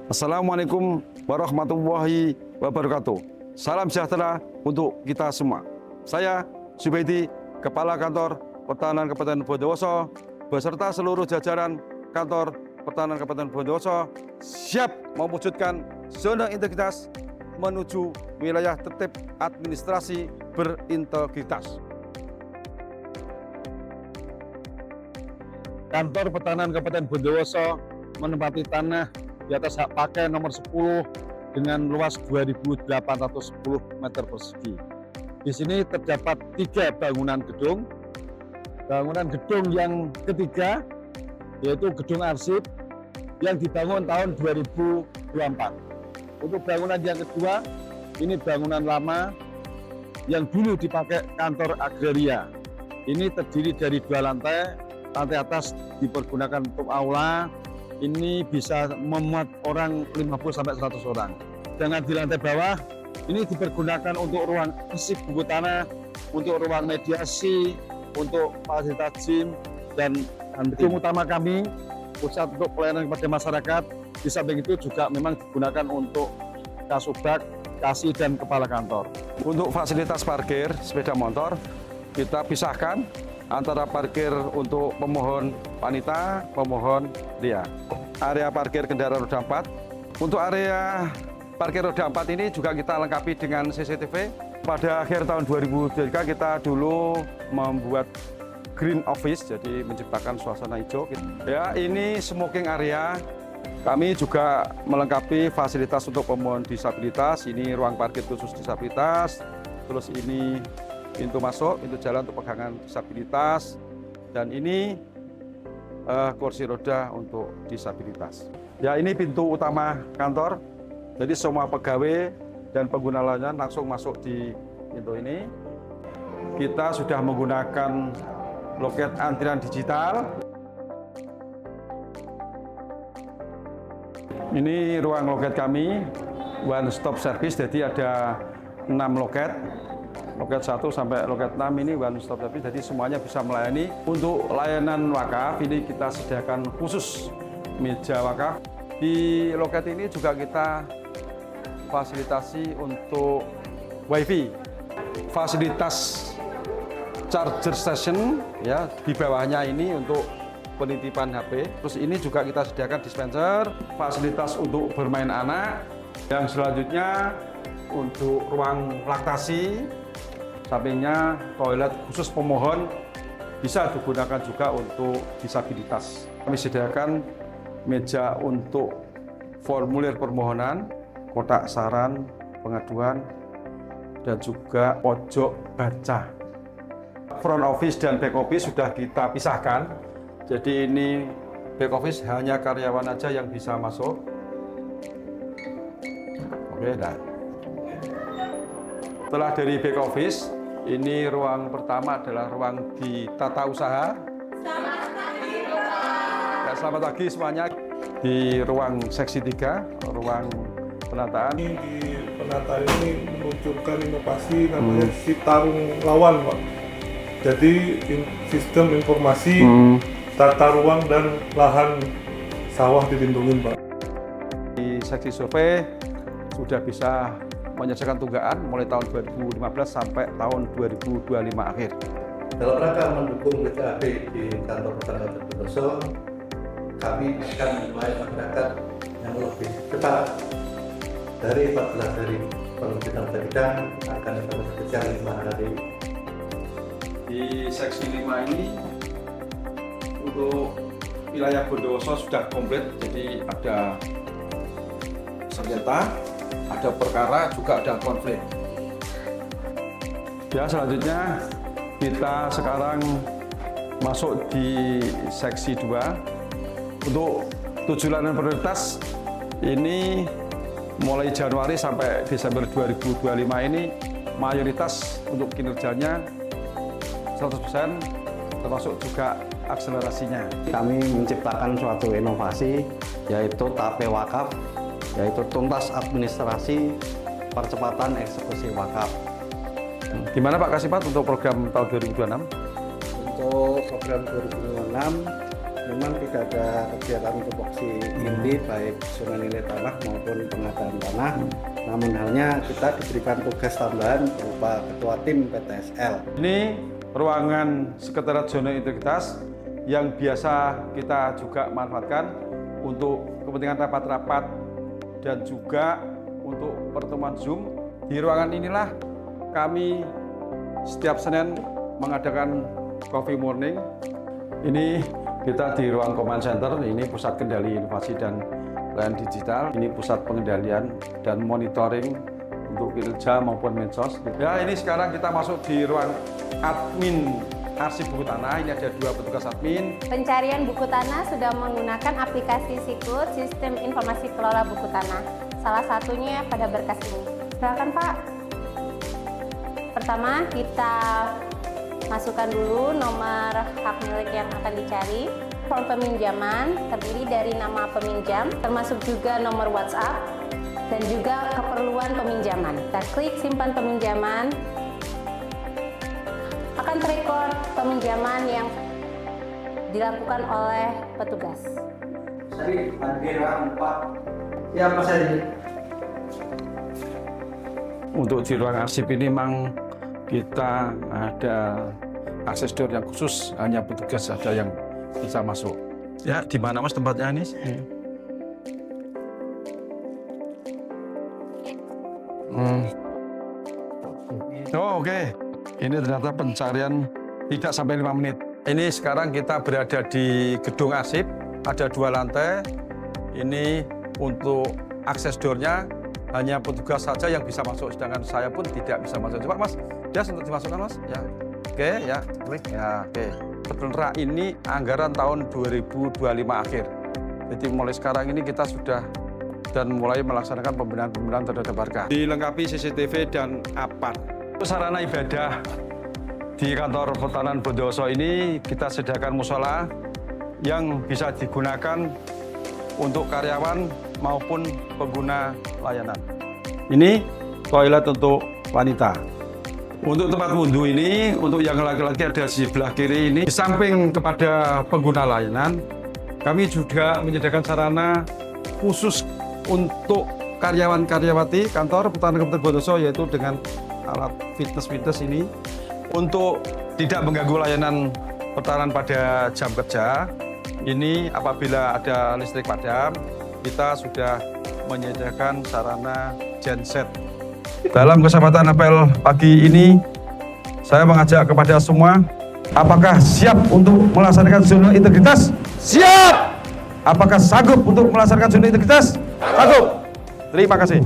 Assalamualaikum warahmatullahi wabarakatuh. Salam sejahtera untuk kita semua. Saya Zubaidi, Kepala Kantor Pertahanan Kabupaten Bondowoso, beserta seluruh jajaran Kantor Pertahanan Kabupaten Bondowoso, siap mewujudkan zona integritas menuju wilayah tertib administrasi berintegritas. Kantor Pertahanan Kabupaten Bondowoso menempati tanah di atas hak pakai nomor 10 dengan luas 2.810 meter persegi. Di sini terdapat 3 bangunan gedung. Bangunan gedung yang ketiga yaitu gedung arsip yang dibangun tahun 2024. Untuk bangunan yang kedua, ini bangunan lama yang dulu dipakai kantor agraria. Ini terdiri dari 2 lantai. Lantai atas dipergunakan untuk aula. Ini bisa memuat orang 50-100 orang. Dengan di lantai bawah, ini dipergunakan untuk ruang fisik buku tanah, untuk ruang mediasi, untuk fasilitas gym, dan gedung utama kami, pusat untuk pelayanan kepada masyarakat. Di samping itu juga memang digunakan untuk kasubag, kasih, dan kepala kantor. Untuk fasilitas parkir sepeda motor, kita pisahkan antara parkir untuk pemohon wanita, pemohon pria. Area parkir kendaraan roda 4. Untuk area parkir roda 4 ini juga kita lengkapi dengan CCTV. Pada akhir tahun 2023 kita dulu membuat green office, jadi menciptakan suasana hijau. Ya, ini smoking area. Kami juga melengkapi fasilitas untuk pemohon disabilitas. Ini ruang parkir khusus disabilitas. Terus ini pintu masuk, pintu jalan untuk pegangan disabilitas, dan ini kursi roda untuk disabilitas. Ya, ini pintu utama kantor, jadi semua pegawai dan pengguna layanan langsung masuk di pintu ini. Kita sudah menggunakan loket antrian digital. Ini ruang loket kami, one stop service, jadi ada 6 loket. Loket 1 sampai loket 6 ini one stop service, jadi semuanya bisa melayani. Untuk layanan wakaf ini kita sediakan khusus meja wakaf. Di loket ini juga kita fasilitasi untuk wifi, fasilitas charger station ya di bawahnya ini untuk penitipan HP. Terus ini juga kita sediakan dispenser, fasilitas untuk bermain anak. Yang selanjutnya untuk ruang laktasi, sampingnya toilet khusus pemohon, bisa digunakan juga untuk disabilitas. Kami sediakan meja untuk formulir permohonan, kotak saran, pengaduan, dan juga pojok baca. Front office dan back office sudah kita pisahkan. Jadi ini back office hanya karyawan aja yang bisa masuk. Oke, nah. Setelah dari back office, ini ruang pertama adalah ruang di tata usaha. Selamat pagi semuanya. Di ruang seksi 3, ruang penataan. Di penataan ini meluncurkan inovasi namanya Citarum Lawan, Pak. Jadi sistem informasi tata ruang dan lahan sawah dilindungi, Pak. Di seksi survei sudah bisa menyelesaikan tunggaan mulai tahun 2015 sampai tahun 2025 akhir. Dalam rangka mendukung BCAB di kantor Pertahanan Bondowoso, kami akan melayani masyarakat yang lebih cepat. Dari 14 hari penerbitan bidang akan kita bekerja 5 hari. Di seksi 5 ini untuk wilayah Bondowoso sudah komplit, jadi ada sengketa, ada perkara, juga ada konflik. Ya, selanjutnya kita sekarang masuk di seksi 2. Untuk 7 layanan prioritas ini mulai Januari sampai Desember 2025 ini mayoritas untuk kinerjanya 100%, termasuk juga akselerasinya. Kami menciptakan suatu inovasi yaitu TAP Wakaf, yaitu tuntas administrasi percepatan eksekusi wakaf. Gimana Pak Kasipat untuk program tahun 2026? Untuk program 2026 memang tidak ada kegiatan tupoksi inti baik zona nilai tanah maupun pengadaan tanah. Namun halnya kita diberikan tugas tambahan berupa ketua tim PTSL. Ini ruangan sekretariat zona integritas yang biasa kita juga manfaatkan untuk kepentingan rapat-rapat dan juga untuk pertemuan Zoom. Di ruangan inilah kami setiap Senin mengadakan coffee morning. Ini kita di ruang command center, ini pusat kendali inovasi dan layanan digital. Ini pusat pengendalian dan monitoring untuk kinerja maupun medsos. Ya, ini sekarang kita masuk di ruang admin arsip buku tanah. Ini ada 2 petugas admin. Pencarian buku tanah sudah menggunakan aplikasi Siklus, Sistem Informasi Kelola Buku Tanah. Salah satunya pada berkas ini. Silakan Pak. Pertama kita masukkan dulu nomor hak milik yang akan dicari. Form peminjaman terdiri dari nama peminjam, termasuk juga nomor WhatsApp dan juga keperluan peminjaman. Kita klik simpan peminjaman. Akan terekor peminjaman yang dilakukan oleh petugas. Sari, Mandira 4. Ya, Mas Sari. Untuk di ruang arsip ini memang kita ada akses door yang khusus, hanya petugas saja yang bisa masuk. Ya, di mana Mas tempatnya Anis? Oh, oke. Ini ternyata pencarian tidak sampai 5 menit. Ini sekarang kita berada di gedung arsip, ada 2 lantai. Ini untuk akses door-nya hanya petugas saja yang bisa masuk, sedangkan saya pun tidak bisa masuk. Coba Mas, jas untuk dimasukkan Mas. Ya, oke, ya, klik, ya, oke. Sebenarnya ini anggaran tahun 2025 akhir. Jadi mulai sekarang ini kita sudah dan mulai melaksanakan pembenahan terhadap warga. Dilengkapi CCTV dan apart. Sarana ibadah di kantor Pertahanan Bondowoso ini kita sediakan musola yang bisa digunakan untuk karyawan maupun pengguna layanan. Ini toilet untuk wanita. Untuk tempat wudhu ini, untuk yang laki-laki ada di sebelah kiri ini. Di samping kepada pengguna layanan, kami juga menyediakan sarana khusus untuk karyawan-karyawati kantor Pertahanan Kabupaten Bondowoso, yaitu dengan alat fitness ini untuk tidak mengganggu layanan pertahanan pada jam kerja. Ini apabila ada listrik padam, kita sudah menyediakan sarana genset. Dalam kesempatan apel pagi ini, saya mengajak kepada semua, apakah siap untuk melaksanakan zona integritas? Siap! Apakah sanggup untuk melaksanakan zona integritas? Sanggup! Terima kasih.